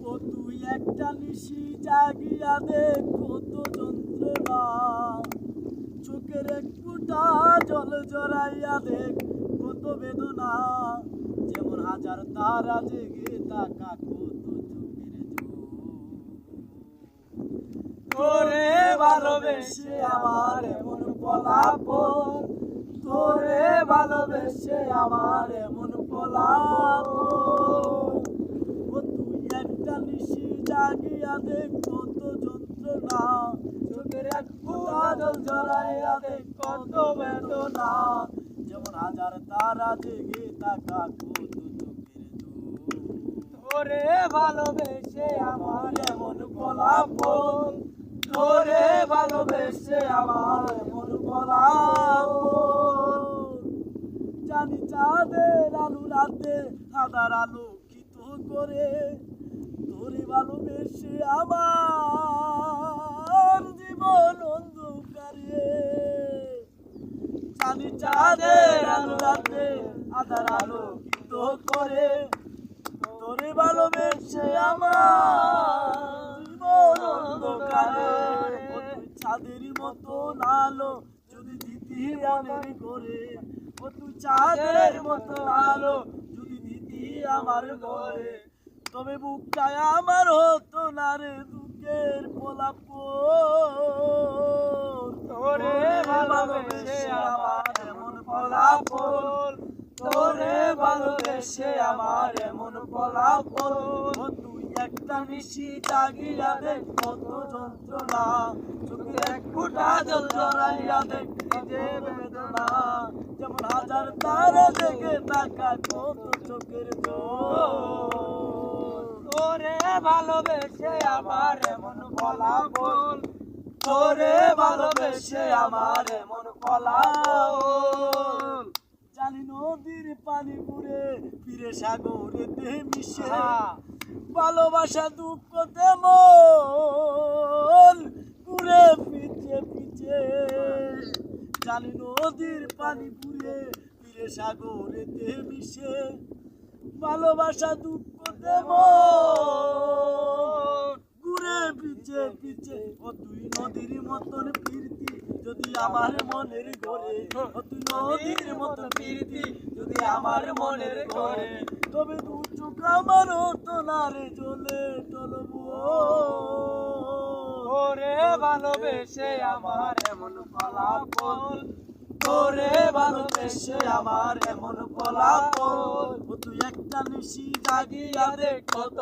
ও তুই একটা নিশি জাগিয়া দেখ কত যন্ত্রণা, চোখের এক ফুটা জল জড়াইয়া দেখ কত বেদনা, যেমন হাজার তারা জেগে তাকা কত চোখের তোরে ভালোবেসে আমার এমন পলাপন, তোরে ভালোবেসে আমার এমন পলাপন। ও তুই একটা নিশি জাগিয়া দেখ কত যন্ত্রণা, চোখের এক ফোঁটা জল জড়াইয়া দেখ কত বেদনা, যেমন হাজার তারা জেগে তাকা কত চোখের তোরে ভালোবেসে আমার এমন পলাপন, তোরে ভালোবেসে আমার এমন পলাপন। জানি চাঁদের আলো রাতে আধার আলোকিত করে, তোরে ভালোবেসে আমার জীবন অন্ধকারে। জানি চাঁদের আলো রাতে আধার আলোকিত করে, তোরে ভালোবেসে আমার জীবন অন্ধকারে। চাঁদের মতো আলো যদি দিতি মনের করে, ও তুই চাঁদের মতো আলো যদি দিতি আমার ঘরে, তবে বুকটায় আমার হতো না রে দুঃখের পলাপন। তোরে ভালোবেসে আমার এমন পলাপন, তোরে ভালোবেসে আমার এমন পলাপন। ও তুই একটা নিশি জাগিয়া দেখ কত যন্ত্রণা, চোখে এক ফোঁটা জল জড়াইয়া দেখ যে বেদনা, যেমন হাজার তারা জেগে তাকা কত চোখের তোরে ভালোবেসে আমার এমন পলাপন, তোরে ভালোবেসে আমার এমন পলাপন। জানি নদীর পানি পুরে ফিরে সাগরেতে মিশে, ভালোবাসা দুঃখ তেমন পুরে পিছে পিছে। জানি নদীর পানি পুরে ফিরে সাগরেতে মিশে, ভালোবাসা দুঃখ তেমন ঘুরে পিছে পিছে। ও তুই নদীর মতন ফিরতি যদি আমার মনের ঘরে, ও তুই নদীর মতন ফিরতি যদি আমার মনের ঘরে, তবে দু চোখ আমার হতো না রে জ্বলে টলবো। তোরে ভালোবেসে আমার এমন ফলাফল, তোরে ভালোবেসে আমার এমন ফলাফল। ও তুই একটা নিশি জাগিয়া দেখ কত